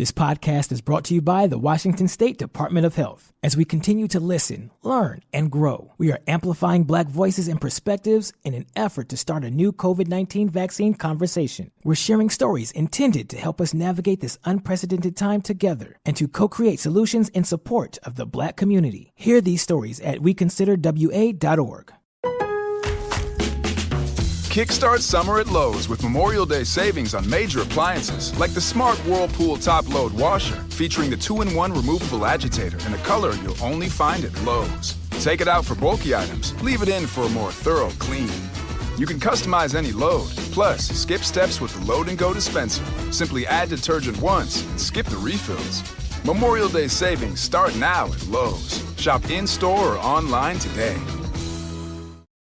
This podcast is brought to you by the Washington State Department of Health. As we continue to listen, learn, and grow, we are amplifying Black voices and perspectives in an effort to start a new COVID-19 vaccine conversation. We're sharing stories intended to help us navigate this unprecedented time together and to co-create solutions in support of the Black community. Hear these stories at weconsiderwa.org. Kickstart summer at Lowe's with Memorial Day savings on major appliances like the Smart Whirlpool Top Load Washer, featuring the 2-in-1 removable agitator in a color you'll only find at Lowe's. Take it out for bulky items, leave it in for a more thorough clean. You can customize any load, plus skip steps with the Load and Go dispenser. Simply add detergent once and skip the refills. Memorial Day savings start now at Lowe's. Shop in-store or online today.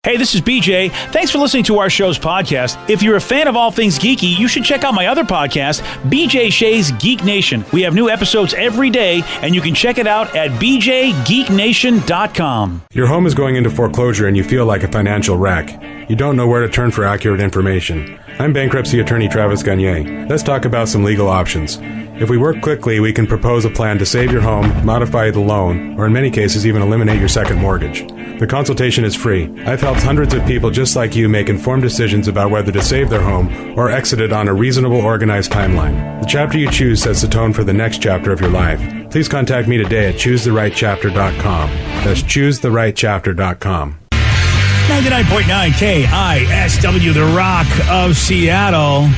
Hey, this is BJ. Thanks for listening to our show's podcast. If you're a fan of all things geeky, you should check out my other podcast, BJ Shea's Geek Nation. We have new episodes every day, and you can check it out at bjgeeknation.com. Your home is going into foreclosure and you feel like a financial wreck. You don't know where to turn for accurate information. I'm bankruptcy attorney Travis Gagne. Let's talk about some legal options. If we work quickly, we can propose a plan to save your home, modify the loan, or in many cases even eliminate your second mortgage. The consultation is free. I've helped hundreds of people just like you make informed decisions about whether to save their home or exit it on a reasonable, organized timeline. The chapter you choose sets the tone for the next chapter of your life. Please contact me today at choosetherightchapter.com. That's choosetherightchapter.com. 99.9 KISW, the Rock of Seattle,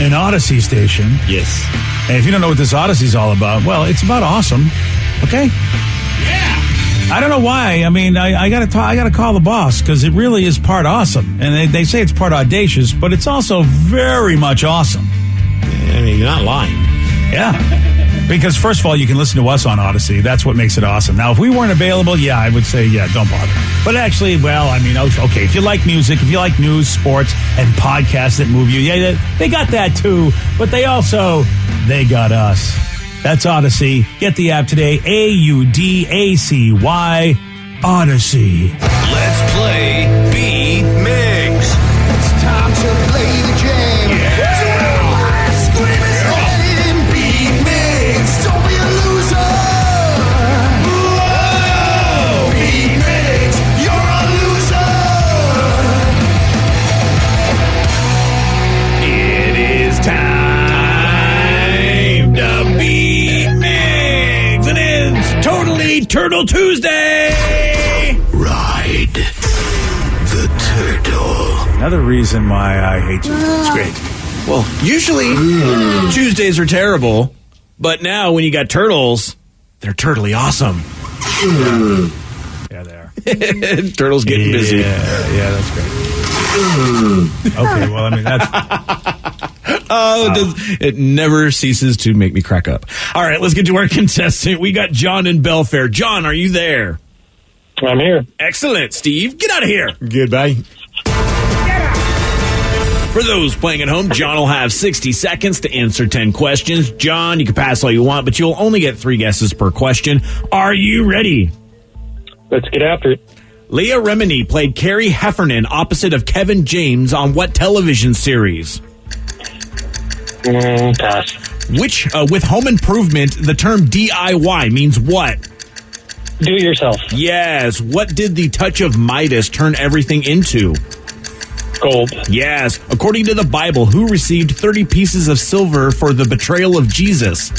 an Odyssey station. Yes. And if you don't know what this Odyssey's all about, well, it's about awesome. Okay? Yeah. I don't know why. I mean, I gotta call the boss because it really is part awesome. And they say it's part audacious, but it's also very much awesome. I mean, you're not lying. Yeah. Because first of all, you can listen to us on Odyssey. That's what makes it awesome. Now, if we weren't available, yeah, I would say, yeah, don't bother. But actually, well, I mean, okay, if you like music, if you like news, sports, and podcasts that move you, yeah, they got that too. But they got us. That's Odyssey. Get the app today, AUDACY, Odyssey. Let's play B-Mix. It's time to play the game. Yeah. B-Mix, don't be a loser. Whoa. B-Mix, you're a loser. It is time to B-Mix. It is totally Turtle Tuesday. Ride the turtle. Another reason why I hate Tuesday. It's great. Well, usually Tuesdays are terrible, but now when you got turtles, they're totally awesome. Yeah, they are. Turtles getting busy. Yeah, that's great. Okay, well, I mean, that's... It never ceases to make me crack up. All right, let's get to our contestant. We got John in Belfair. John, are you there? I'm here. Excellent, Steve. Get out of here. Goodbye. For those playing at home, John will have 60 seconds to answer 10 questions. John, you can pass all you want, but you'll only get 3 guesses per question. Are you ready? Let's get after it. Leah Remini played Carrie Heffernan opposite of Kevin James on what television series? Pass. With home improvement, the term DIY means what? Do it yourself. Yes. What did the touch of Midas turn everything into? Gold. Yes. According to the Bible, who received 30 pieces of silver for the betrayal of Jesus?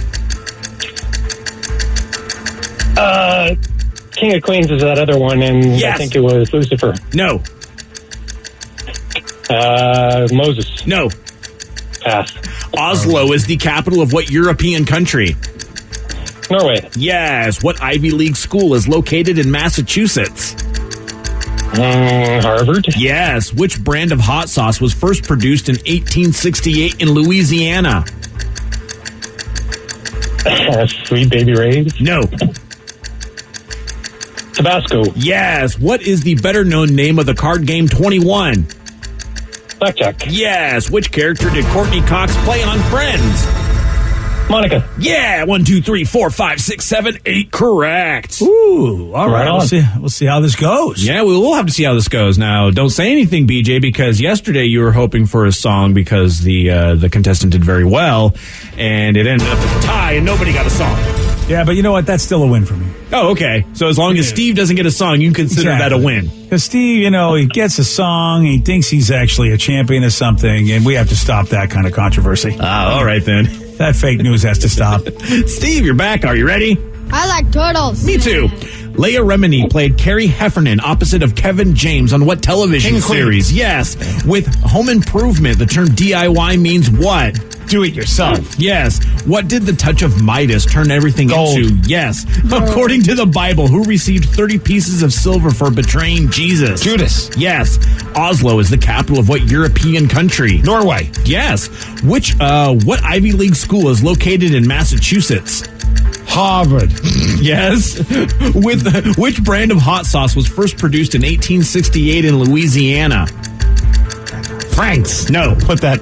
King of Queens is that other one, and Yes. I think it was Lucifer. No. Moses. No. Pass. Oslo is the capital of what European country? Norway. Yes. What Ivy League school is located in Massachusetts? Harvard. Yes. Which brand of hot sauce was first produced in 1868 in Louisiana? Sweet Baby Ray's. No. Tabasco. Yes. What is the better known name of the card game 21? Blackjack. Yes. Which character did Courtney Cox play on Friends? Monica. Yeah, 1, 2, 3, 4, 5, 6, 7, 8. Correct. Ooh, all right. We'll see how this goes. Yeah, we will have to see how this goes. Now, don't say anything, BJ, because yesterday you were hoping for a song because the contestant did very well, and it ended up as a tie, and nobody got a song. Yeah, but you know what? That's still a win for me. Oh, okay. So as long as Steve doesn't get a song, you can consider that a win. Because Steve, he gets a song, he thinks he's actually a champion of something, and we have to stop that kind of controversy. All right, then. That fake news has to stop. Steve, you're back. Are you ready? I like turtles. Me too. Leia Remini played Carrie Heffernan opposite of Kevin James on what television series? Yes. With Home Improvement, the term DIY means what? Do it yourself. Yes. What did the touch of Midas turn everything Gold. into? Yes. According to the Bible, who received 30 pieces of silver for betraying Jesus? Judas. Yes. Oslo is the capital of what European country? Norway. Yes. What Ivy League school is located in Massachusetts? Harvard. Yes. With which brand of hot sauce was first produced in 1868 in Louisiana? Frank's. No. Put that.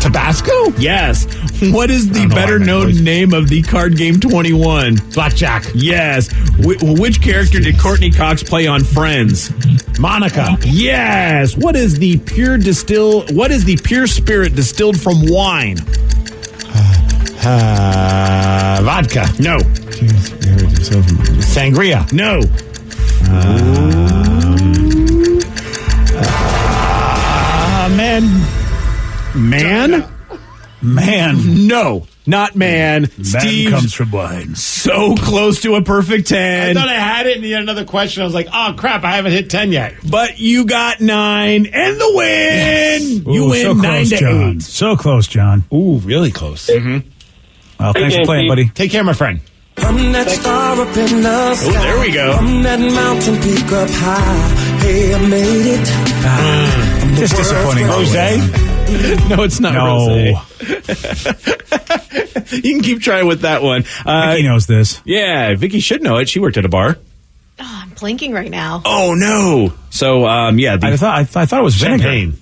Tabasco? Yes. What is the better known name of the card game 21? Blackjack. Yes. Which character did Courtney Cox play on Friends? Monica. Yes. What is the pure spirit distilled from wine? Vodka. No. Sangria. No. Man? No, not man. Steve comes from wine. So close to a perfect 10. I thought I had it, and you had another question. I was like, oh, crap, I haven't hit 10 yet. But you got 9 and the win. Yes. You win so 9 to John. 8. So close, John. Ooh, really close. Mm-hmm. Well, thanks for playing, buddy. Take care, my friend. I'm that star up in the sky. there we go. I'm that mountain peak up high. Hey, I made it. Just disappointing. Jose? No, it's not No. Rosé. You can keep trying with that one. Vicky knows this. Yeah, Vicky should know it. She worked at a bar. Oh, I'm blinking right now. Oh, no. So, yeah. I thought it was vinegar. Champagne.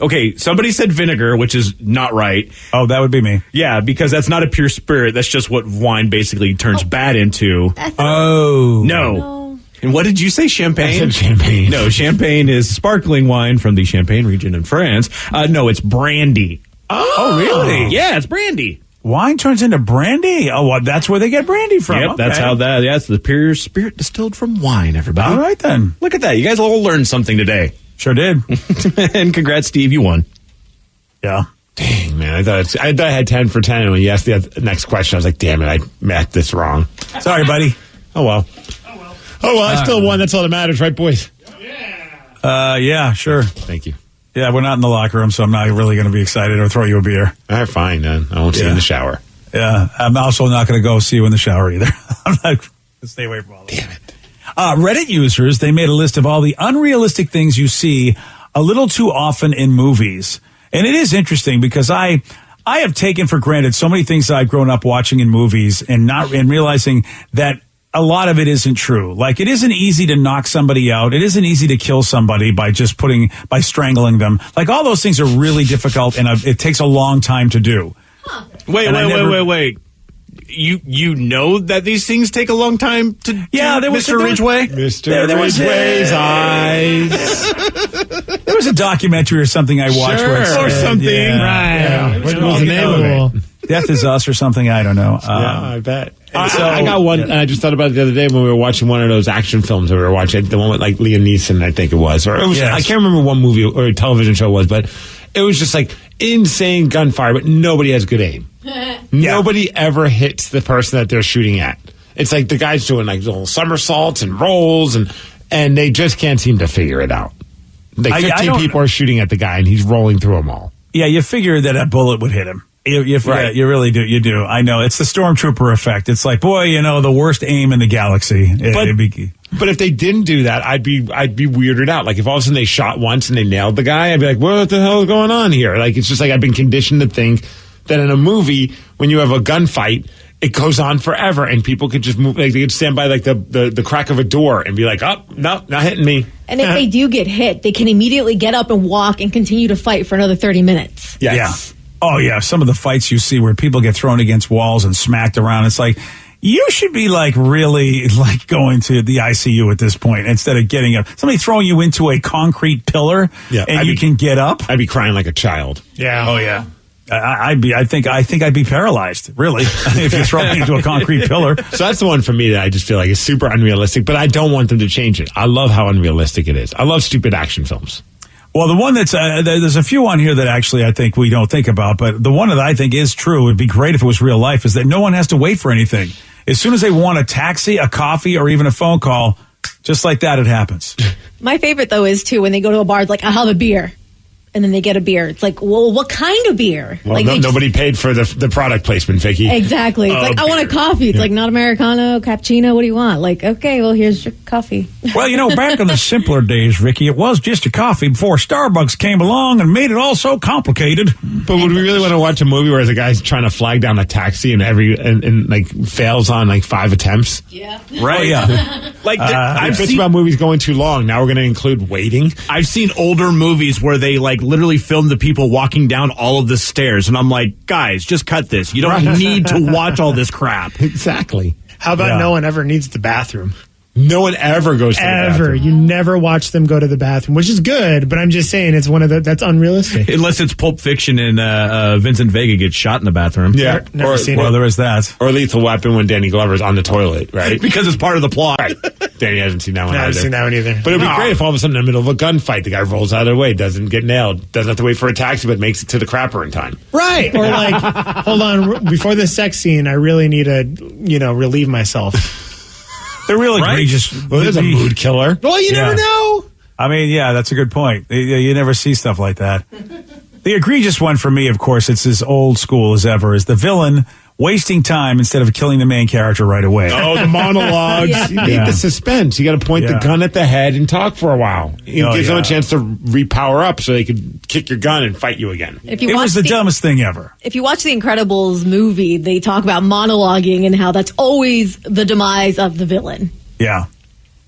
Okay, somebody said vinegar, which is not right. Oh, that would be me. Yeah, because that's not a pure spirit. That's just what wine basically turns bad into. Oh. No. And what did you say, champagne? I said champagne. No, champagne is sparkling wine from the Champagne region in France. No, it's brandy. Oh, really? Yeah, it's brandy. Wine turns into brandy? Oh, well, that's where they get brandy from. Yep, Okay. that's how that. That's the pure spirit distilled from wine, everybody. All right, then. Look at that. You guys all learned something today. Sure did. And congrats, Steve. You won. Yeah. Dang, man. I thought I had 10 for 10, and when you asked the next question, I was like, damn it, I mapped this wrong. Sorry, buddy. Oh, well. I still won. That's all that matters, right, boys? Yeah, sure. Thank you. Yeah, we're not in the locker room, so I'm not really going to be excited or throw you a beer. All right, fine, then. I won't see you in the shower. Yeah, I'm also not going to go see you in the shower either. I'm not going to stay away from all that. Damn it. Reddit users, they made a list of all the unrealistic things you see a little too often in movies. And it is interesting because I have taken for granted so many things that I've grown up watching in movies and realizing that a lot of it isn't true. Like, it isn't easy to knock somebody out. It isn't easy to kill somebody by strangling them. Like, all those things are really difficult, and it takes a long time to do. Wait. You know that these things take a long time to do, Mr. Ridgway? Mr. Ridgway's eyes. There was a documentary or something I watched where it said, or something. Yeah. What was the name of it? Death Is Us or something, I don't know. I bet. I got one, and I just thought about it the other day when we were watching one of those action films that we were watching, the one with like Liam Neeson, I think it was. Or it was, I can't remember what movie or a television show it was, but it was just like insane gunfire, but nobody has good aim. Nobody ever hits the person that they're shooting at. It's like the guy's doing like little somersaults and rolls, and they just can't seem to figure it out. Like 15 people are shooting at the guy, and he's rolling through them all. Yeah, you figure that a bullet would hit him. Right. You really do. You do. I know. It's the stormtrooper effect. It's like, boy, the worst aim in the galaxy. But if they didn't do that, I'd be weirded out. Like, if all of a sudden they shot once and they nailed the guy, I'd be like, what the hell is going on here? Like, it's just like I've been conditioned to think that in a movie, when you have a gunfight, it goes on forever, and people could just move. Like, they could stand by like the crack of a door and be like, "Oh, no, not hitting me." And if they do get hit, they can immediately get up and walk and continue to fight for another 30 minutes. Yes. Oh, yeah. Some of the fights you see where people get thrown against walls and smacked around. It's like, you should be like really like going to the ICU at this point instead of getting up. Somebody throwing you into a concrete pillar and you can get up. I'd be crying like a child. Yeah. Oh, yeah. I think I'd be paralyzed, really, if you throw me into a concrete pillar. So that's the one for me that I just feel like is super unrealistic, but I don't want them to change it. I love how unrealistic it is. I love stupid action films. Well, the one that's, there's a few on here that actually I think we don't think about, but the one that I think is true, it'd be great if it was real life, is that no one has to wait for anything. As soon as they want a taxi, a coffee, or even a phone call, just like that, it happens. My favorite, though, is, too, when they go to a bar, it's like, I'll have a beer. And then they get a beer. It's like, well, what kind of beer? Well, like nobody paid for the product placement, Vicky. Exactly. It's like, I want a coffee. It's like, not Americano, cappuccino. What do you want? Like, okay, well, here's your coffee. Well, back in the simpler days, Vicky, it was just a coffee before Starbucks came along and made it all so complicated. But would we really want to watch a movie where the guy's trying to flag down a taxi and like fails on like 5 attempts? Yeah. Right. Yeah. Like I've seen about movies going too long. Now we're going to include waiting. I've seen older movies where they like literally film the people walking down all of the stairs, and I'm like, guys, just cut this. You don't need to watch all this crap. Exactly. How about no one ever needs the bathroom? No one ever goes to the bathroom. You never watch them go to the bathroom, which is good, but I'm just saying it's one of that's unrealistic. Unless it's Pulp Fiction and Vincent Vega gets shot in the bathroom. Yeah. Never seen it. There is that. Or Lethal Weapon when Danny Glover's on the toilet, right? Because it's part of the plot. Right. Danny hasn't seen that one I either. haven't seen that one either. But it'd be great if all of a sudden in the middle of a gunfight, the guy rolls out of the way, doesn't get nailed, doesn't have to wait for a taxi, but makes it to the crapper in time. Right. Or like, hold on, before the sex scene, I really need to, relieve myself. They're real egregious. Well, there's a mood killer. Well, you never know. I mean, yeah, that's a good point. You never see stuff like that. The egregious one for me, of course, it's as old school as ever, is the villain wasting time instead of killing the main character right away. Oh, the monologues. You need the suspense. You got to point the gun at the head and talk for a while. It gives them a chance to repower up so they could kick your gun and fight you again. It was the dumbest thing ever. If you watch the Incredibles movie, they talk about monologuing and how that's always the demise of the villain. Yeah.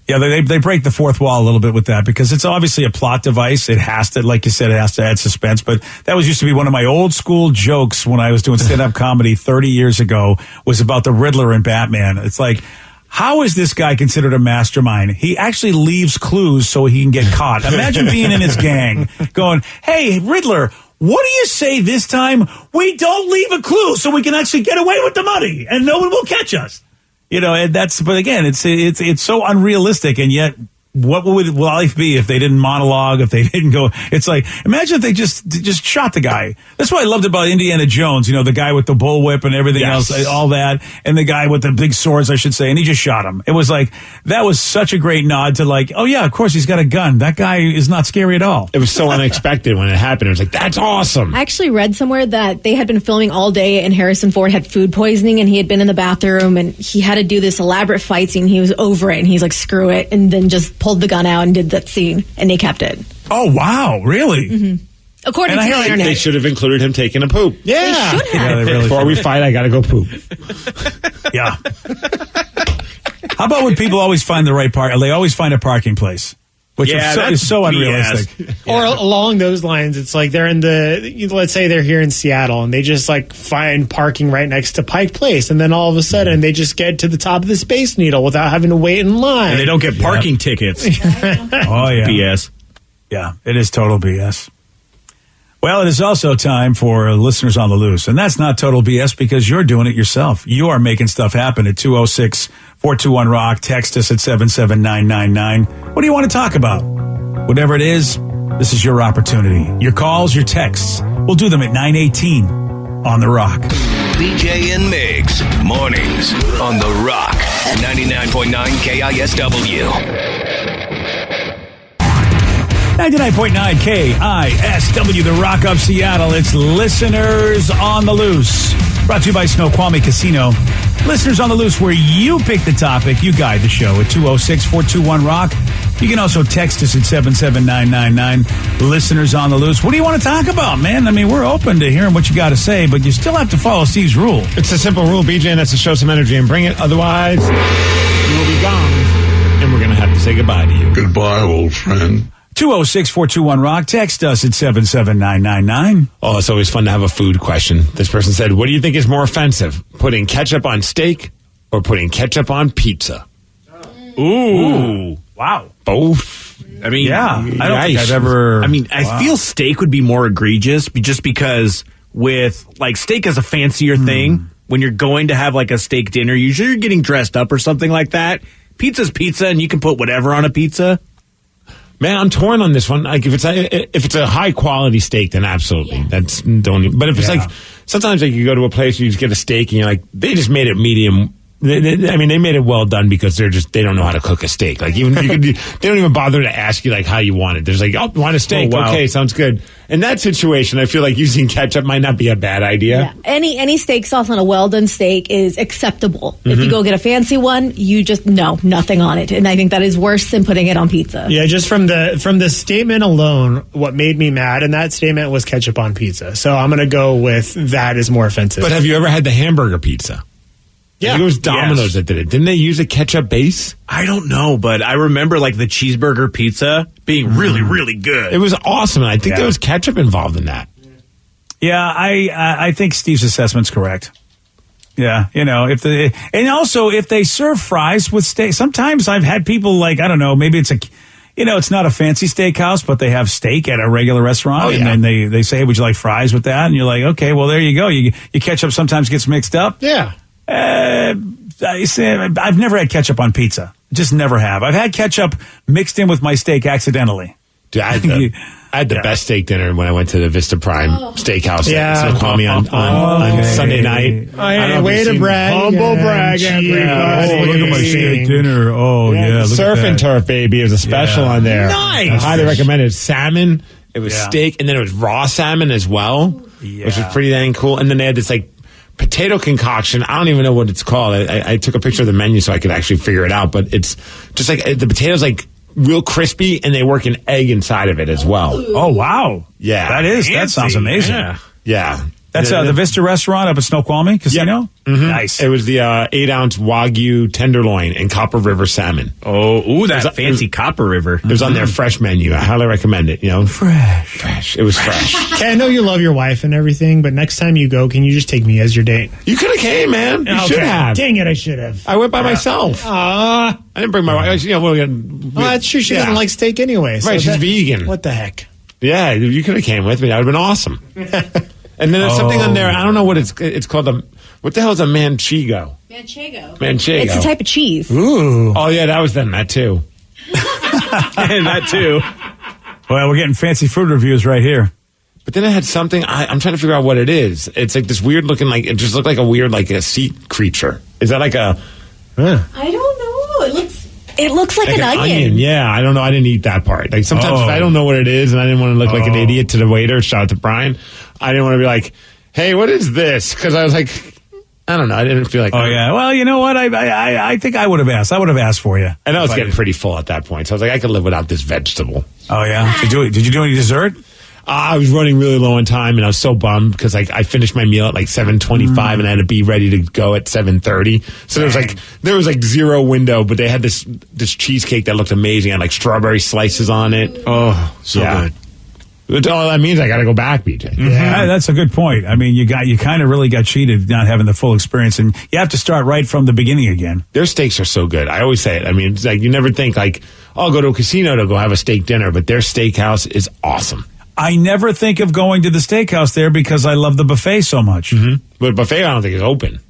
Yeah, they break the fourth wall a little bit with that because it's obviously a plot device. It has to, like you said, it has to add suspense. But that used to be one of my old school jokes when I was doing stand-up comedy 30 years ago, was about the Riddler in Batman. It's like, how is this guy considered a mastermind? He actually leaves clues so he can get caught. Imagine being in his gang going, hey, Riddler, what do you say this time? We don't leave a clue so we can actually get away with the money and no one will catch us. And but again, it's so unrealistic, and yet, what would life be if they didn't monologue, if they didn't go? It's like, imagine if they just shot the guy. That's what I loved about Indiana Jones, the guy with the bullwhip and everything else, all that, and the guy with the big swords, I should say, and he just shot him. It was like, that was such a great nod to like, oh yeah, of course he's got a gun. That guy is not scary at all. It was so unexpected when it happened. It was like, that's awesome. I actually read somewhere that they had been filming all day and Harrison Ford had food poisoning and he had been in the bathroom and he had to do this elaborate fight scene. He was over it and he's like, screw it, and then just pulled the gun out and did that scene, and they kept it. Oh, wow, really? Mm-hmm. According to the internet. They should have included him taking a poop. Yeah. They should have. Yeah, really Before we fight, I got to go poop. Yeah. How about when people always find the right park? They always find a parking place. Which is so unrealistic. Or along those lines, it's like they're let's say they're here in Seattle and they just like find parking right next to Pike Place, and then all of a sudden they just get to the top of the Space Needle without having to wait in line. And they don't get parking tickets. Oh, yeah. BS. Yeah, it is total BS. Well, it is also time for listeners on the loose. And that's not total BS because you're doing it yourself. You are making stuff happen at 206-421-ROCK. Text us at 77999. What do you want to talk about? Whatever it is, this is your opportunity. Your calls, your texts. We'll do them at 9:18 on The Rock. BJ and Migs, mornings on The Rock, 99.9 KISW. 99.9 KISW, The Rock of Seattle. It's Listeners on the Loose. Brought to you by Snoqualmie Casino. Listeners on the Loose, where you pick the topic, you guide the show at 206-421-ROCK. You can also text us at 77999. Listeners on the Loose. What do you want to talk about, man? I mean, we're open to hearing what you got to say, but you still have to follow Steve's rule. It's a simple rule, BJ, and that's to show some energy and bring it. Otherwise, you will be gone, and we're going to have to say goodbye to you. Goodbye, old friend. 206-421-ROCK. Text us at 77999. Oh, it's always fun to have a food question. This person said, what do you think is more offensive? Putting ketchup on steak or putting ketchup on pizza? Ooh. Wow. Both. I mean, yeah. I don't think I've ever... I mean, I feel steak would be more egregious just because with, like, steak is a fancier thing. When you're going to have, like, a steak dinner, usually you're getting dressed up or something like that. Pizza's pizza, and you can put whatever on a pizza. Man, I'm torn on this one. Like, if it's a high quality steak, then absolutely. That's don't. But if it's like sometimes like you go to a place and you just get a steak and you're like, they just made it medium. I mean, they made it well done because they don't know how to cook a steak. Like even they don't even bother to ask you like how you want it. There's like, oh, want a steak? Oh, wow. Okay, sounds good. In that situation, I feel like using ketchup might not be a bad idea. Yeah. Any steak sauce on a well done steak is acceptable. If you go get a fancy one, you just nothing on it, and I think that is worse than putting it on pizza. Yeah, just from the statement alone, what made me mad in that statement was ketchup on pizza. So I'm going to go with that is more offensive. But have you ever had the hamburger pizza? Yeah, I think it was Domino's that did it. Didn't they use a ketchup base? I don't know, but I remember like the cheeseburger pizza being really, really good. It was awesome, and I think there was ketchup involved in that. Yeah, I think Steve's assessment's correct. Yeah, if they serve fries with steak, sometimes I've had people like, I don't know, maybe it's it's not a fancy steakhouse, but they have steak at a regular restaurant, and then they say, hey, would you like fries with that? And you're like, okay, well, there you go. Your ketchup sometimes gets mixed up. Yeah. I've never had ketchup on pizza. Just never have. I've had ketchup mixed in with my steak accidentally. Dude, I had the best steak dinner when I went to the Vista Prime Steakhouse. Yeah. Call me on Sunday night. Way to brag. Humble brag, everybody. Oh, look at my steak dinner. Oh, yeah. Surf and Turf, baby. It was a special on there. Nice. I highly recommend it. Salmon. It was steak, and then it was raw salmon as well, which was pretty dang cool. And then they had this, like, potato concoction. I don't even know what it's called. I took a picture of the menu so I could actually figure it out, but it's just like the potatoes like real crispy, and they work an egg inside of it as well. Oh, wow. Yeah. That sounds amazing. Yeah. That's the Vista restaurant up at Snoqualmie Casino? Yep. Nice. It was the 8-ounce Wagyu tenderloin and Copper River salmon. Oh, that fancy Copper River. It was on their fresh menu. I highly recommend it. Fresh. It was fresh. Okay, I know you love your wife and everything, but next time you go, can you just take me as your date? You could have came, man. You should have. Dang it, I should have. I went by myself. I didn't bring my wife. That's true. She doesn't like steak anyway. Right, she's vegan. What the heck? Yeah, you could have came with me. That would have been awesome. And then there's something on there. I don't know what it's called. What the hell is a manchego? Manchego. It's a type of cheese. Ooh. Oh, yeah, that was that too. That too. Well, we're getting fancy food reviews right here. But then it had something. I'm trying to figure out what it is. It's like this weird looking, like, it just looked like a weird, like a sea creature. Is that like a... I don't know. It looks like an onion. Yeah, I don't know. I didn't eat that part. Like sometimes if I don't know what it is and I didn't want to look like an idiot to the waiter, shout out to Brian, I didn't want to be like, hey, what is this? Because I was like, I don't know. I didn't feel like... Oh, yeah. Well, you know what? I think I would have asked. I would have asked for you. And I was getting pretty full at that point. So I was like, I could live without this vegetable. Oh, yeah? Did you do any dessert? I was running really low on time, and I was so bummed because I finished my meal at like 7:25, and I had to be ready to go at 7:30. So there was like zero window, but they had this cheesecake that looked amazing. It had like strawberry slices on it. Oh, so good. That's all that means. I got to go back, BJ. Yeah, that's a good point. I mean, you kind of really got cheated not having the full experience, and you have to start right from the beginning again. Their steaks are so good. I always say it. I mean, it's like you never think like, oh, I'll go to a casino to go have a steak dinner, but their steakhouse is awesome. I never think of going to the steakhouse there because I love the buffet so much. Mm-hmm. But buffet, I don't think is open.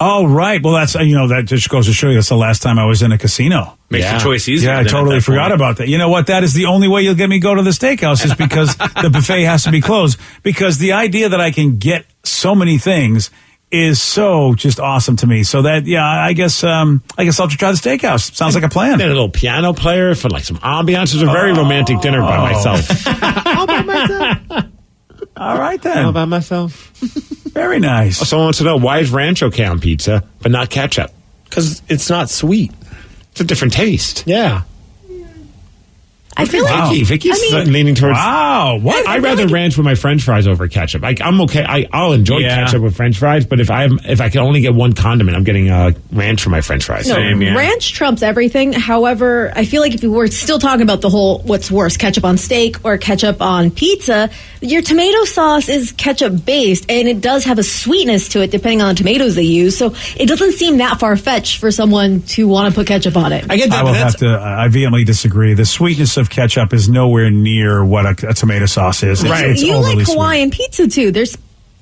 Oh, right. Well, that's, that just goes to show you that's the last time I was in a casino. Makes the choice easier. Yeah, I totally forgot about that. You know what? That is the only way you'll get me go to the steakhouse is because the buffet has to be closed. Because the idea that I can get so many things is so just awesome to me. So that, I guess I'll have to try the steakhouse. Sounds like a plan. Then a little piano player for like some ambiance. It was a very romantic dinner by myself. All by myself. All right, then. All by myself. Very nice. Someone wants to know, why is ranch okay on pizza, but not ketchup? Because it's not sweet. It's a different taste. Yeah. I feel like Vicky's leaning towards. Wow, what? I'd rather ranch with my French fries over ketchup. I'm okay. I'll enjoy ketchup with French fries, but if I can only get one condiment, I'm getting ranch for my French fries. No, ranch trumps everything. However, I feel like if we were still talking about the whole what's worse, ketchup on steak or ketchup on pizza, your tomato sauce is ketchup based, and it does have a sweetness to it depending on the tomatoes they use. So it doesn't seem that far fetched for someone to want to put ketchup on it. I get that. I vehemently disagree. The sweetness of ketchup is nowhere near what a tomato sauce is. It's you overly like Hawaiian sweet. pizza too. There's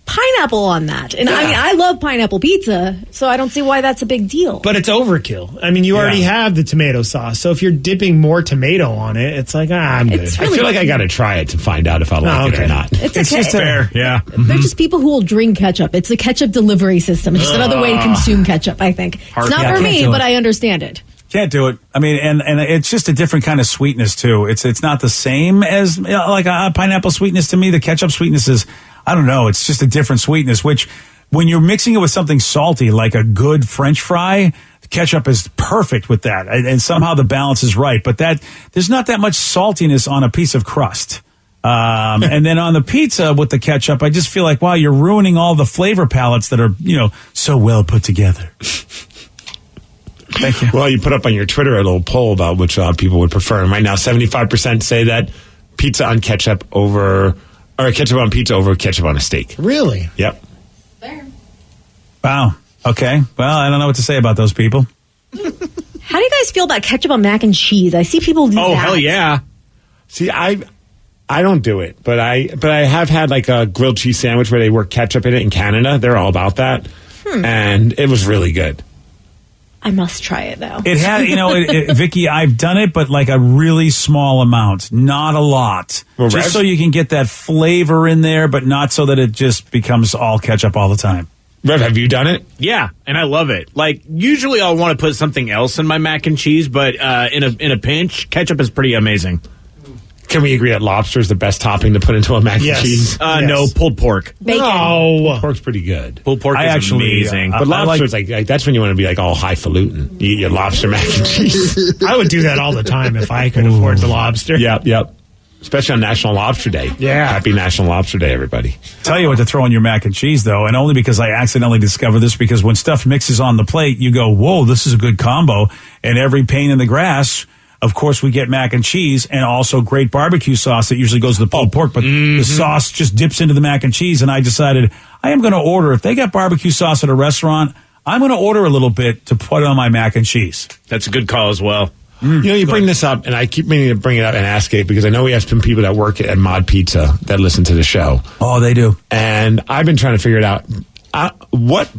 pineapple on that. And I mean, I love pineapple pizza, so I don't see why that's a big deal. But it's overkill. I mean, you already have the tomato sauce. So if you're dipping more tomato on it, it's like, I'm good. Really I feel like I got to try it to find out if I like it or not. It's okay. just fair. Yeah. They're just people who will drink ketchup. It's a ketchup delivery system. It's just another way to consume ketchup, I think. It's not for me, but I understand it. Can't do it. I mean, and it's just a different kind of sweetness too. It's not the same as like a pineapple sweetness to me. The ketchup sweetness is, I don't know. It's just a different sweetness, which when you're mixing it with something salty, like a good French fry, ketchup is perfect with that. And somehow the balance is right. But there's not that much saltiness on a piece of crust. And then on the pizza with the ketchup, I just feel like, wow, you're ruining all the flavor palettes that are, so well put together. Thank you. Well, you put up on your Twitter a little poll about which people would prefer. And right now, 75% say that pizza on ketchup over, or ketchup on pizza over ketchup on a steak. Really? Yep. Fair. Wow. Okay. Well, I don't know what to say about those people. How do you guys feel about ketchup on mac and cheese? I see people do that. Oh, hell yeah. See, I don't do it, but I have had like a grilled cheese sandwich where they work ketchup in it in Canada. They're all about that. And it was really good. I must try it now. It had, Vicky, I've done it, but like a really small amount, not a lot. Well, just so you can get that flavor in there, but not so that it just becomes all ketchup all the time. Rev, have you done it? Yeah, and I love it. Like, usually I'll want to put something else in my mac and cheese, but in a pinch, ketchup is pretty amazing. Can we agree that lobster is the best topping to put into a mac and cheese? No, pulled pork. Bacon. Pulled pork's pretty good. Pulled pork is amazing. But lobster is like that's when you want to be like all highfalutin. You eat your lobster mac and cheese. I would do that all the time if I could afford the lobster. Yep. Especially on National Lobster Day. Yeah. Happy National Lobster Day, everybody. Tell you what to throw in your mac and cheese, though, and only because I accidentally discovered this, because when stuff mixes on the plate, you go, whoa, this is a good combo. And every pain in the grass, of course, we get mac and cheese and also great barbecue sauce that usually goes to the pulled pork, but the sauce just dips into the mac and cheese. And I decided I am going to order, if they got barbecue sauce at a restaurant, I'm going to order a little bit to put on my mac and cheese. That's a good call as well. You bring this up, and I keep meaning to bring it up and ask it because I know we have some people that work at Mod Pizza that listen to the show. Oh, they do. And I've been trying to figure it out. What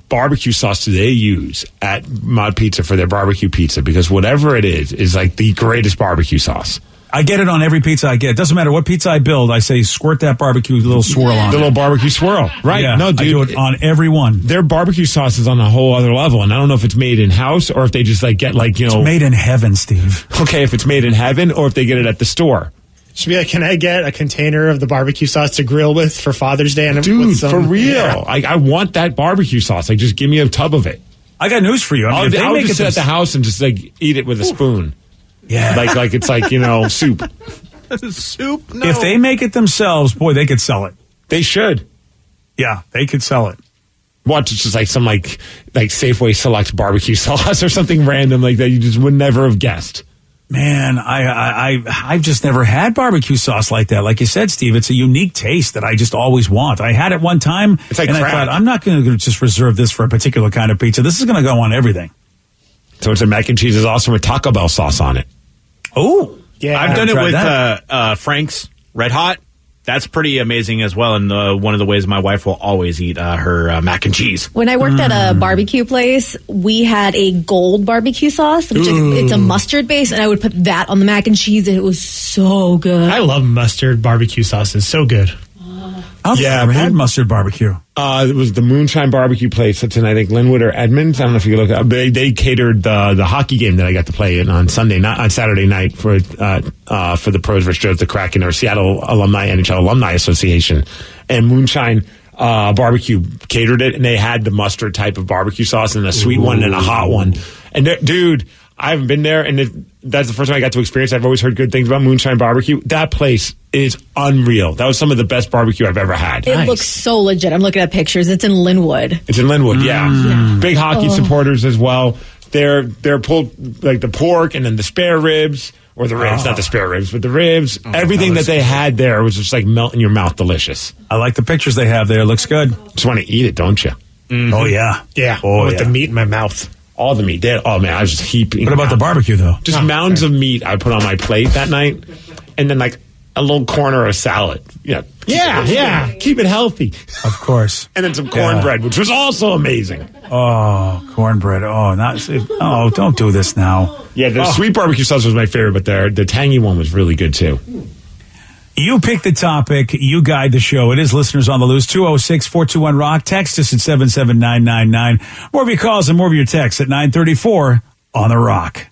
barbecue sauce do they use at Mod Pizza for their barbecue pizza? Because whatever it is like the greatest barbecue sauce. I get it on every pizza I get. It doesn't matter what pizza I build. I say squirt that barbecue little swirl on the it. little barbecue swirl. Right. Yeah, No, dude. I do it on every one. Their barbecue sauce is on a whole other level. And I don't know if it's made in-house or if they just like get like, It's made in heaven, Steve. Okay, if it's made in heaven or if they get it at the store. Should be like, can I get a container of the barbecue sauce to grill with for Father's Day? And Dude, with some, for real. Yeah. I want that barbecue sauce. Like, just give me a tub of it. I got news for you. I mean, I'll just sit at the house and just like eat it with a spoon. Yeah. Like it's like, soup. Soup? No. If they make it themselves, boy, they could sell it. They should. Yeah, they could sell it. Watch, it's just like some like Safeway Select barbecue sauce or something random like that you just would never have guessed. Man, I've just never had barbecue sauce like that. Like you said, Steve, it's a unique taste that I just always want. I had it one time, it's like and crack. I thought, I'm not going to just reserve this for a particular kind of pizza. This is going to go on everything. So it's a mac and cheese is awesome with Taco Bell sauce on it. Oh, yeah. I've done it with Frank's Red Hot. That's pretty amazing as well. And one of the ways my wife will always eat her mac and cheese. When I worked at a barbecue place, we had a gold barbecue sauce, which it's a mustard base, and I would put that on the mac and cheese, and it was so good. I love mustard barbecue sauces. So good. I've never had mustard barbecue. It was the Moonshine Barbecue place. It's in, I think, Linwood or Edmonds. I don't know if you look up. They catered the hockey game that I got to play in on Saturday night for the Pros vs. Joes, the Kraken, or Seattle NHL Alumni Association. And Moonshine Barbecue catered it, and they had the mustard type of barbecue sauce and a sweet one and a hot one. And dude, I haven't been there, and that's the first time I got to experience it. I've always heard good things about Moonshine Barbecue. That place is unreal. That was some of the best barbecue I've ever had. It looks so legit. I'm looking at pictures. It's in Linwood. It's in Linwood, yeah. Big hockey supporters as well. They're pulled like the pork and then the spare ribs. Or the ribs, not the spare ribs, but the ribs. Everything that they had there was just like melt in your mouth, delicious. I like the pictures they have there. It looks good. Just want to eat it, don't you? Mm-hmm. Oh, yeah. Yeah. Oh, with the meat in my mouth. All the meat. Oh, man, I was just heaping. What about the barbecue, though? Just mounds of meat I put on my plate that night. And then like a little corner of salad. Yeah. Keep it healthy. Of course. And then some cornbread, which was also amazing. Oh, cornbread. Oh, don't do this now. Yeah, the sweet barbecue sauce was my favorite, but the tangy one was really good, too. You pick the topic. You guide the show. It is Listeners on the Loose. 206-421-ROCK. Text us at 77999. More of your calls and more of your texts at 934 on the Rock.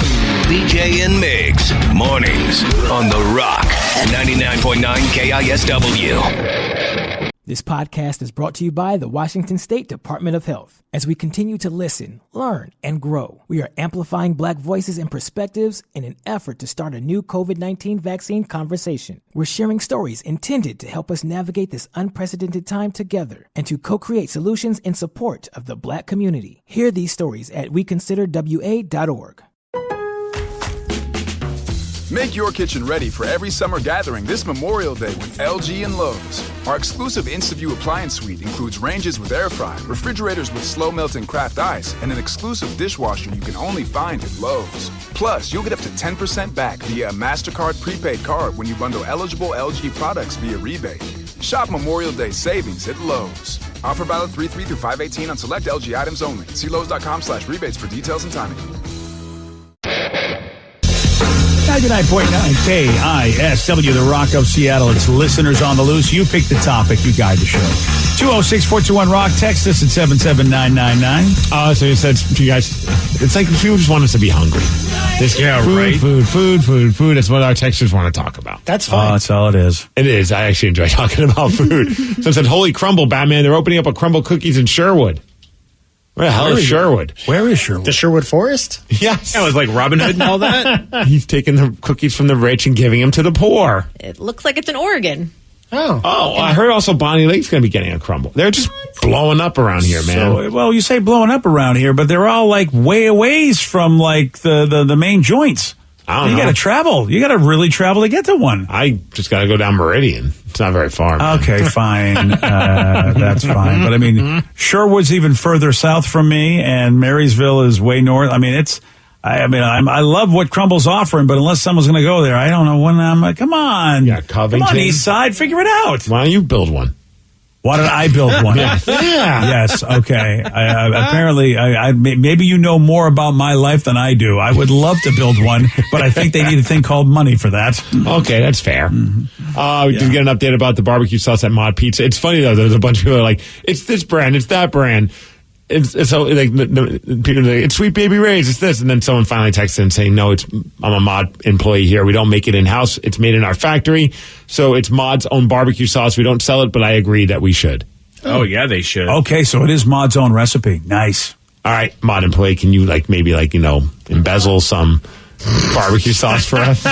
BJ and Migs, mornings on the Rock, 99.9 KISW. This podcast is brought to you by the Washington State Department of Health. As we continue to listen, learn, and grow, we are amplifying Black voices and perspectives in an effort to start a new COVID-19 vaccine conversation. We're sharing stories intended to help us navigate this unprecedented time together and to co-create solutions in support of the Black community. Hear these stories at weconsiderwa.org. Make your kitchen ready for every summer gathering this Memorial Day with LG and Lowe's. Our exclusive InstaView appliance suite includes ranges with air fry, refrigerators with slow-melting craft ice, and an exclusive dishwasher you can only find at Lowe's. Plus, you'll get up to 10% back via a MasterCard prepaid card when you bundle eligible LG products via rebate. Shop Memorial Day savings at Lowe's. Offer valid 3/3 through 5/18 on select LG items only. See Lowe's.com/rebates for details and timing. 99.9 KISW, the Rock of Seattle. It's Listeners on the Loose. You pick the topic. You guide the show. 206-421-ROCK. Text us at 77999. So you said, you guys, it's like people just want us to be hungry. Food. That's what our texters want to talk about. That's fine. That's all it is. It is. I actually enjoy talking about food. So I said, holy crumble, Batman. They're opening up a Crumble Cookies in Sherwood. Where the hell is Sherwood? Where is Sherwood? The Sherwood Forest? Yes. That was like Robin Hood and all that. He's taking the cookies from the rich and giving them to the poor. It looks like it's in Oregon. Oh, I heard also Bonnie Lake's going to be getting a crumble. They're just blowing up around here, man. Well, you say blowing up around here, but they're all like way away from like the main joints. I don't know. You got to travel. You got to really travel to get to one. I just got to go down Meridian. It's not very far. Man. Okay, fine. That's fine. But I mean, Sherwood's even further south from me, and Marysville is way north. I mean, I love what Crumble's offering, but unless someone's going to go there, I don't know when I'm like, come on. Yeah, Covington. Come on, East Side, figure it out. Why don't you build one? Why did I build one? Yeah. Yes. Okay. Apparently, maybe you know more about my life than I do. I would love to build one, but I think they need a thing called money for that. Okay, that's fair. We did get an update about the barbecue sauce at Mod Pizza. It's funny though. There's a bunch of people that are like, it's this brand, it's that brand. It's so like people are like, it's Sweet Baby Ray's, it's this, and then someone finally texted and saying, no, I'm a Mod employee here. We don't make it in house. It's made in our factory, so it's Mod's own barbecue sauce. We don't sell it, but I agree that we should. Oh yeah, they should. Okay, so it is Mod's own recipe. Nice. All right, Mod employee, can you maybe embezzle some barbecue sauce for us?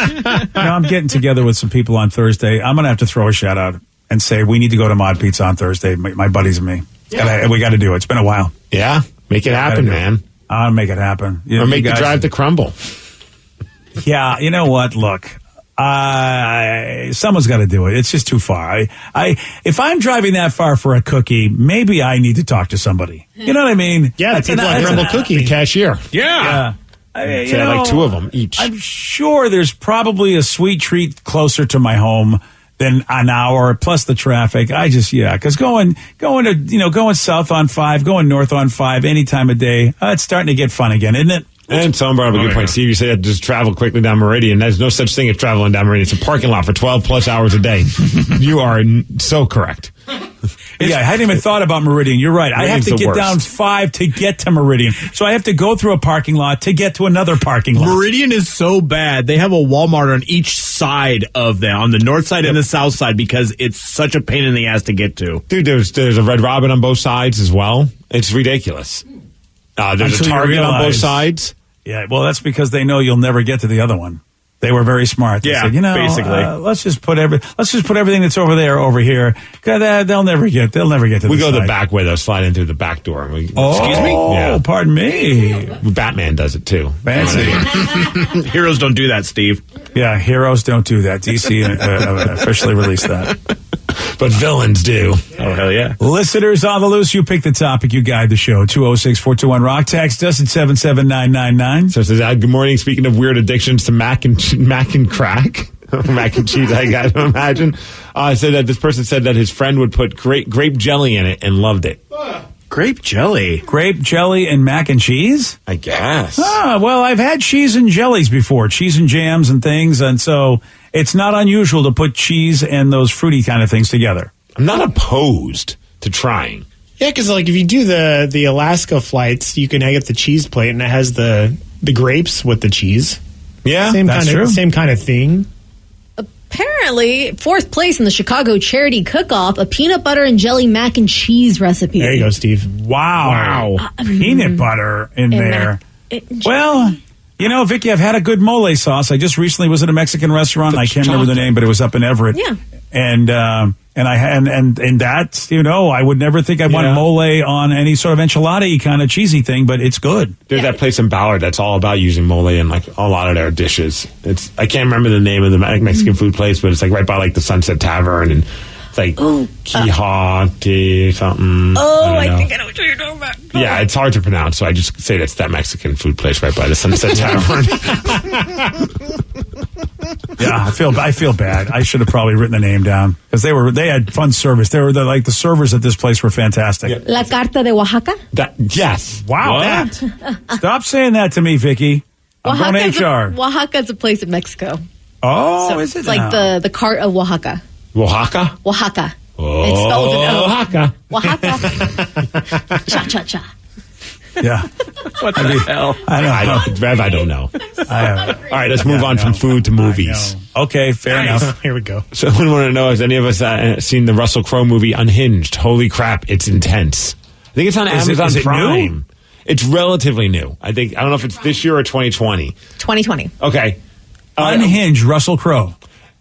I'm getting together with some people on Thursday. I'm gonna have to throw a shout out and say we need to go to Mod Pizza on Thursday. My buddies and me. We got to do it. It's been a while. Yeah, make it happen, man. I'll make it happen. Or make the drive to Crumble. Yeah, you know what? Look, someone's got to do it. It's just too far. If I'm driving that far for a cookie, maybe I need to talk to somebody. You know what I mean? Yeah, the people at Crumble Cookie. The cashier. Yeah. Like two of them each. I'm sure there's probably a sweet treat closer to my home than an hour plus the traffic. Because going south on 5, going north on 5 any time of day, it's starting to get fun again, isn't it? And someone brought up a good point, Steve. You said you have to just travel quickly down Meridian. There's no such thing as traveling down Meridian. It's a parking lot for 12 plus hours a day. You are so correct. Yeah, I hadn't even thought about Meridian. You're right. Meridian's I have to get down 5 to get to Meridian. So I have to go through a parking lot to get to another parking lot. Meridian is so bad. They have a Walmart on each side of them, on the north side and the south side, because it's such a pain in the ass to get to. Dude, there's a Red Robin on both sides as well. It's ridiculous. There's a Target on both sides. Yeah, well, that's because they know you'll never get to the other one. They were very smart. They said, basically. let's just put everything that's over there over here. 'Cause they'll never get to. We go side. the back way though, slide in through the back door. Excuse me? Yeah. Pardon me. Batman does it too. Fancy. Heroes don't do that, Steve. Yeah, heroes don't do that. DC officially released that. But villains do. Oh, hell yeah. Listeners on the loose, you pick the topic, you guide the show. 206-421-ROCK. Text us at 77999. So it says, good morning. Speaking of weird addictions to mac and crack, mac and cheese, I got to imagine. Said that this person said that his friend would put grape jelly in it and loved it. Grape jelly? Grape jelly and mac and cheese? I guess. Well, I've had cheese and jellies before, cheese and jams and things, and so it's not unusual to put cheese and those fruity kind of things together. I'm not opposed to trying. Yeah, because like if you do the Alaska flights, you can get the cheese plate and it has the grapes with the cheese. Yeah, that's true. Same kind of thing. Apparently, 4th place in the Chicago Charity Cook-Off, a peanut butter and jelly mac and cheese recipe. There you go, Steve. Wow. Peanut butter in there. Well, you know, Vicky, I've had a good mole sauce. I just recently was at a Mexican restaurant. I can't remember the name, but it was up in Everett. Yeah. And that, you know, I would never think I'd want mole on any sort of enchilada-y kind of cheesy thing, but it's good. There's that place in Ballard that's all about using mole in like a lot of their dishes. I can't remember the name of the Mexican food place, but it's like right by like the Sunset Tavern, and it's like Quijate something. I think I know what you're talking about. Yeah, it's hard to pronounce, so I just say that's that Mexican food place right by the Sunset Tavern. Yeah, I feel bad. I should have probably written the name down because they had fun service. They were the servers at this place were fantastic. Yeah. La Carta de Oaxaca. Yes. Wow. Stop saying that to me, Vicky. I'm going HR. Oaxaca's a place in Mexico. Oh, so is it? It's like the cart of Oaxaca. Oaxaca? Oaxaca. Oh, It's spelled with an O. Oaxaca. Oaxaca. Cha cha cha. Yeah. What the hell? I don't know. All right, let's move on from food to movies. Okay, fair enough. Here we go. So I want to know, has any of us seen the Russell Crowe movie Unhinged? Holy crap, it's intense. I think it's on Amazon Prime. New? It's relatively new. I don't know if it's this year or 2020. 2020. Okay. Unhinged, Russell Crowe.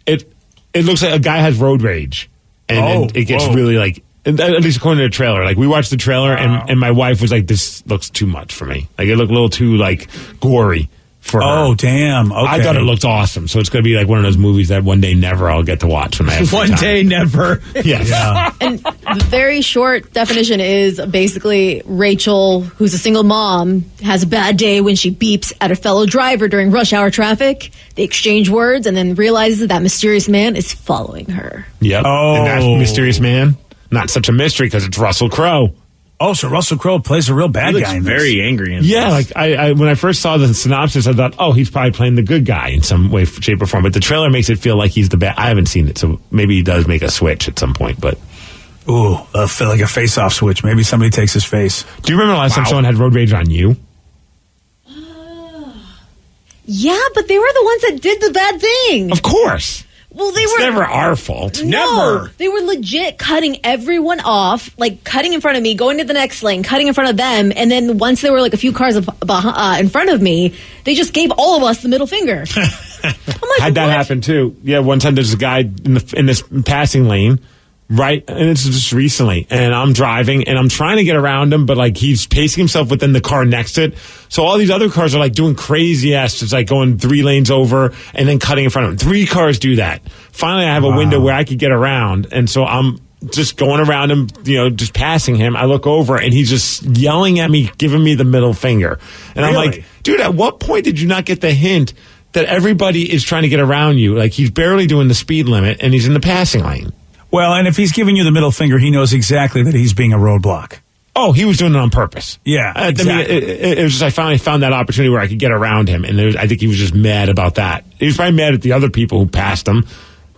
It looks like a guy has road rage. And it gets really like, at least according to the trailer. Like we watched the trailer and my wife was like, this looks too much for me. Like it looked a little too like gory for her. Oh, damn. Okay. I thought it looked awesome. So it's going to be like one of those movies that one day never I'll get to watch when I have free One time. day never. Yes. Yeah. And the very short definition is basically Rachel, who's a single mom, has a bad day when she beeps at a fellow driver during rush hour traffic. They exchange words and then realizes that mysterious man is following her. Yep. Oh. And that mysterious man, not such a mystery because it's Russell Crowe. Oh, so Russell Crowe plays a real bad guy in this. Very angry. In Yeah, this. like I when I first saw the synopsis, I thought, oh, he's probably playing the good guy in some way, shape, or form. But the trailer makes it feel like he's the bad. I haven't seen it, so maybe he does make a switch at some point. But Ooh, like a face-off switch. Maybe somebody takes his face. do you remember the last time someone had road rage on you? Yeah, but they were the ones that did the bad thing. Of course. Well, they It's were never our fault. No, they were legit cutting everyone off, like cutting in front of me, going to the next lane, cutting in front of them, and then once there were like a few cars in front of me, they just gave all of us the middle finger. I'm like, Had that happen too. Yeah, one time there's a guy in this passing lane, right? And it's just recently, and I'm driving and I'm trying to get around him, but like he's pacing himself within the car next to it. So all these other cars are like doing crazy ass, just like going 3 lanes over and then cutting in front of him. 3 cars do that. Finally, I have a window where I could get around, and so I'm just going around him, just passing him. I look over and he's just yelling at me, giving me the middle finger, and I'm like, dude, at what point did you not get the hint that everybody is trying to get around you? Like he's barely doing the speed limit and he's in the passing lane. Well, and if he's giving you the middle finger, he knows exactly that he's being a roadblock. Oh, he was doing it on purpose. Yeah, exactly. I mean, it was just I finally found that opportunity where I could get around him, and I think he was just mad about that. He was probably mad at the other people who passed him,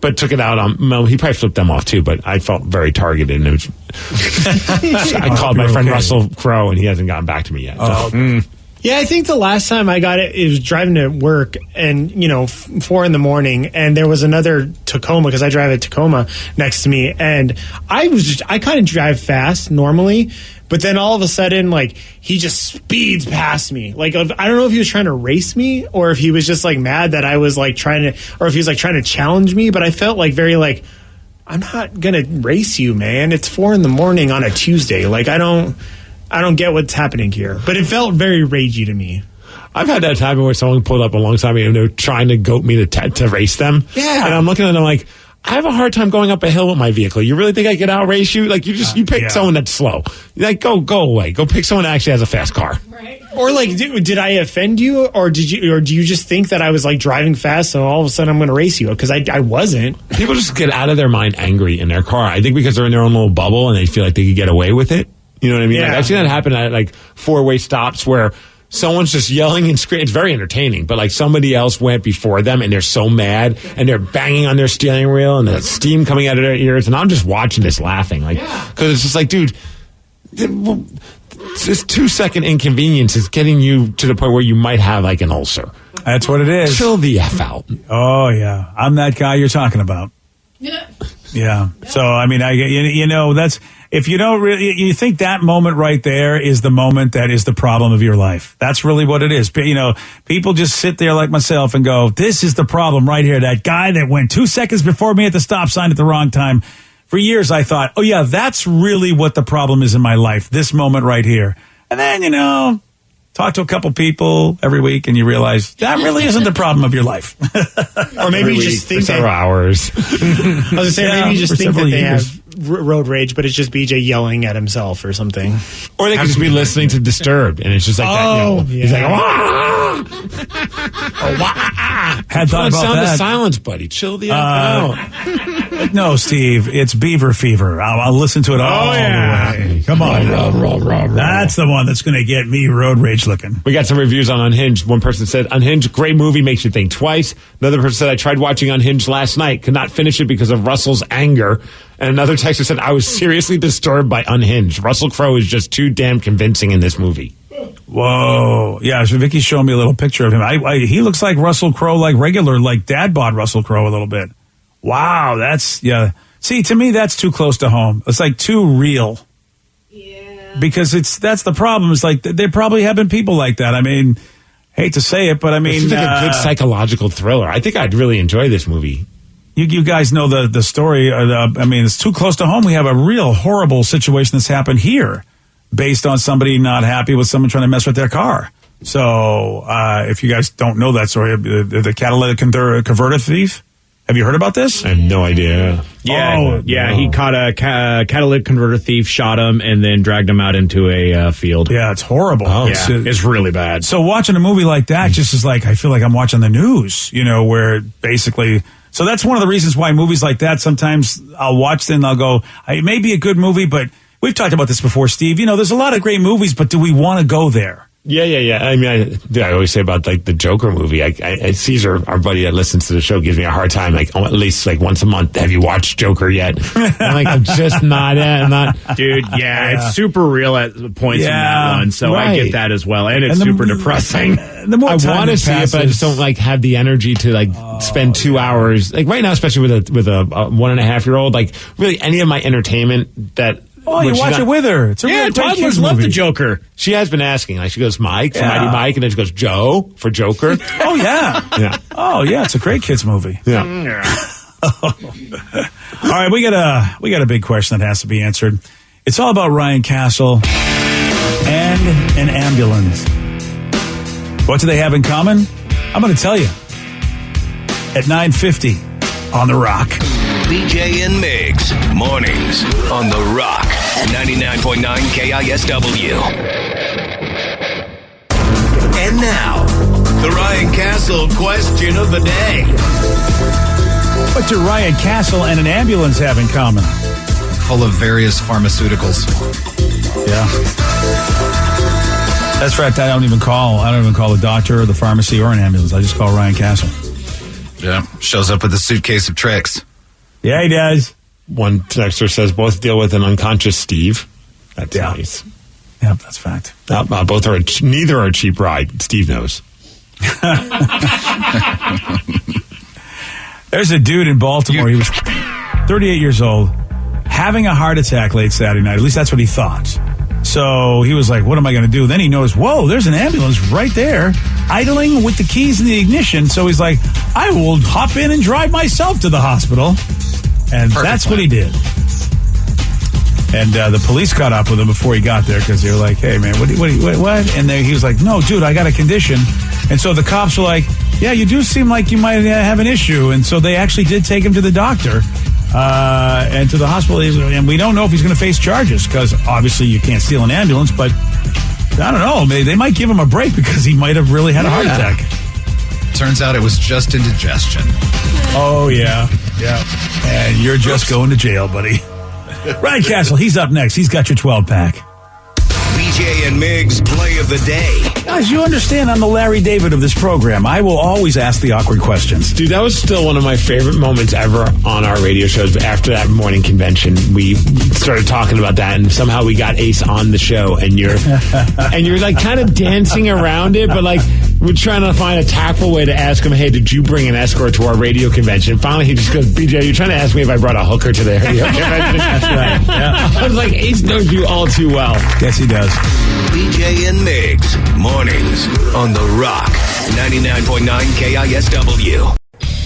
but took it out on. Well, he probably flipped them off too, but I felt very targeted. And it was, I called my friend Russell Crowe, and he hasn't gotten back to me yet. So. Yeah, I think the last time I got it was driving to work and, 4 in the morning, and there was another Tacoma, because I drive a Tacoma next to me, and I kind of drive fast normally, but then all of a sudden, like, he just speeds past me. Like, I don't know if he was trying to race me or if he was just, like, mad that I was, like, or if he was, like, trying to challenge me, but I felt, like, very, like, I'm not going to race you, man. It's 4 in the morning on a Tuesday. Like, I don't get what's happening here. But it felt very ragey to me. I've had that time where someone pulled up alongside me and they're trying to goat me to race them. Yeah. And I'm looking at them like, I have a hard time going up a hill with my vehicle. You really think I could outrace you? Like, you pick someone that's slow. Like, go away. Go pick someone that actually has a fast car. Right. Or like, did I offend you, or do you just think that I was like driving fast, so all of a sudden I'm going to race you? Because I wasn't. People just get out of their mind angry in their car. I think because they're in their own little bubble and they feel like they could get away with it. You know what I mean? Yeah. Like, I've seen that happen at like 4-way stops where someone's just yelling and screaming. It's very entertaining, but like somebody else went before them and they're so mad and they're banging on their steering wheel and the steam coming out of their ears. And I'm just watching this laughing, like, because it's just like, dude, this 2-second inconvenience is getting you to the point where you might have like an ulcer. That's what it is. Chill the F out. Oh, yeah. I'm that guy you're talking about. Yeah. So, I mean, that's, if you don't really, you think that moment right there is the moment that is the problem of your life. That's really what it is. But, people just sit there like myself and go, this is the problem right here. That guy that went 2 seconds before me at the stop sign at the wrong time. For years, I thought, oh, yeah, that's really what the problem is in my life. This moment right here. And then, talk to a couple people every week and you realize that really isn't the problem of your life. Or maybe you just think several hours. I was going to say, maybe you just think that they years. have road rage, but it's just BJ yelling at himself or something. Or they could just be listening to Disturbed and it's just like that. He's like, Had thought about sound that. of silence, buddy. Chill the F out. No, Steve, it's Beaver Fever. I'll listen to it all the way. Come on. That's the one that's going to get me road rage looking. We got some reviews on Unhinged. One person said, Unhinged, great movie, makes you think twice. Another person said, I tried watching Unhinged last night, could not finish it because of Russell's anger. And another texter said, I was seriously disturbed by Unhinged. Russell Crowe is just too damn convincing in this movie. Whoa. Yeah, so Vicky's showing me a little picture of him. He looks like Russell Crowe, like regular, like dad bod Russell Crowe a little bit. Wow, yeah. See, to me, that's too close to home. It's like too real. Yeah. Because that's the problem. It's like there probably have been people like that. I mean, hate to say it, but I mean, it's like a good psychological thriller. I think I'd really enjoy this movie. You guys know the story. I mean, it's too close to home. We have a real horrible situation that's happened here based on somebody not happy with someone trying to mess with their car. So if you guys don't know that story, the catalytic converter thief, have you heard about this? I have no idea. Yeah, he caught a catalytic converter thief, shot him, and then dragged him out into a field. Yeah, it's horrible. Oh, yeah, it's really bad. So watching a movie like that just is like, I feel like I'm watching the news, where basically... So that's one of the reasons why movies like that, sometimes I'll watch them and I'll go, it may be a good movie, but we've talked about this before, Steve. There's a lot of great movies, but do we want to go there? Yeah. I mean, I always say about like the Joker movie. Caesar, our buddy that listens to the show, gives me a hard time. Like at least like once a month. Have you watched Joker yet? I'm like, I'm just not. Dude, it's super real at points in that one. So right. I get that as well, and it's super depressing. The more I time want to see it, but I just don't like have the energy to spend 2 hours. Like right now, especially with a 1.5-year-old. Like really, any of my entertainment that. Oh, you watch it with her. It's a really great toddlers kids love movie. the Joker. She has been asking. Like she goes, Mike for Mighty Mike, and then she goes, Joe for Joker. Oh yeah. Oh yeah. It's a great kids movie. Yeah. All right, we got a big question that has to be answered. It's all about Ryan Castle and an ambulance. What do they have in common? I'm going to tell you at 9:50 on The Rock. BJ and Migs, mornings on The Rock, 99.9 KISW. And now, the Ryan Castle question of the day. What do Ryan Castle and an ambulance have in common? Full of various pharmaceuticals. Yeah. That's right. I don't even call the doctor or the pharmacy or an ambulance. I just call Ryan Castle. Yeah. Shows up with a suitcase of tricks. Yeah, he does. One texter says both deal with an unconscious Steve. That's nice. Yep, that's fact. Both are neither are a cheap ride. Steve knows. There's a dude in Baltimore. He was 38 years old, having a heart attack late Saturday night. At least that's what he thought. So he was like, what am I going to do? Then he noticed, whoa, there's an ambulance right there, idling with the keys in the ignition. So he's like, I will hop in and drive myself to the hospital. And that's what he did. And the police caught up with him before he got there because they were like, hey, man, what? And he was like, no, dude, I got a condition. And so the cops were like, yeah, you do seem like you might have an issue. And so they actually did take him to the doctor and to the hospital. And we don't know if he's going to face charges because obviously you can't steal an ambulance. But I don't know. They might give him a break because he might have really had a heart attack. Turns out it was just indigestion. Oh, yeah. Yeah. And you're just going to jail, buddy. Ryan Castle, he's up next. He's got your 12-pack. BJ and Migs play of the day. Guys, you understand I'm the Larry David of this program. I will always ask the awkward questions. Dude, that was still one of my favorite moments ever on our radio shows. After that morning convention, we started talking about that, and somehow we got Ace on the show, and you're like kind of dancing around it, but like we're trying to find a tactful way to ask him, hey, did you bring an escort to our radio convention? Finally, he just goes, BJ, you're trying to ask me if I brought a hooker to the radio convention? That's right. Yeah. I was like, Ace knows you all too well. Yes, he does. BJ and Migs, mornings on The Rock, 99.9 KISW.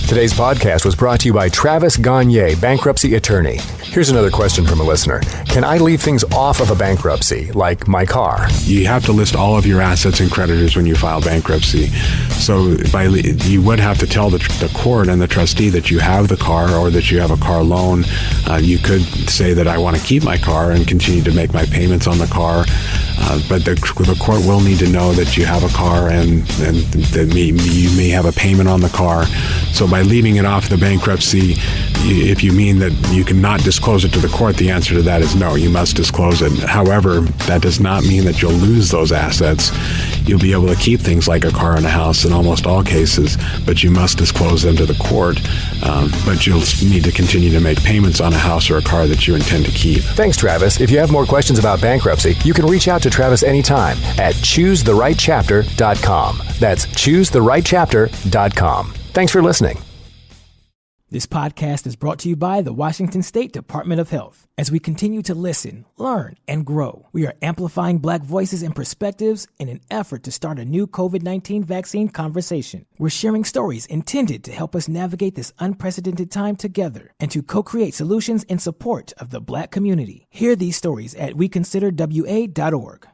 Today's podcast was brought to you by Travis Gagne, bankruptcy attorney. Here's another question from a listener. Can I leave things off of a bankruptcy, like my car? You have to list all of your assets and creditors when you file bankruptcy. So you would have to tell the court and the trustee that you have the car or that you have a car loan. You could say that I want to keep my car and continue to make my payments on the car. But the court will need to know that you have a car and that you may have a payment on the car. So by leaving it off the bankruptcy, if you mean that you cannot disclose it to the court, the answer to that is no, you must disclose it. However, that does not mean that you'll lose those assets. You'll be able to keep things like a car and a house in almost all cases, but you must disclose them to the court. But you'll need to continue to make payments on a house or a car that you intend to keep. Thanks, Travis. If you have more questions about bankruptcy, you can reach out to Travis anytime at choosetherightchapter.com. That's choosetherightchapter.com. Thanks for listening. This podcast is brought to you by the Washington State Department of Health. As we continue to listen, learn, and grow, we are amplifying Black voices and perspectives in an effort to start a new COVID-19 vaccine conversation. We're sharing stories intended to help us navigate this unprecedented time together and to co-create solutions in support of the Black community. Hear these stories at weconsiderwa.org.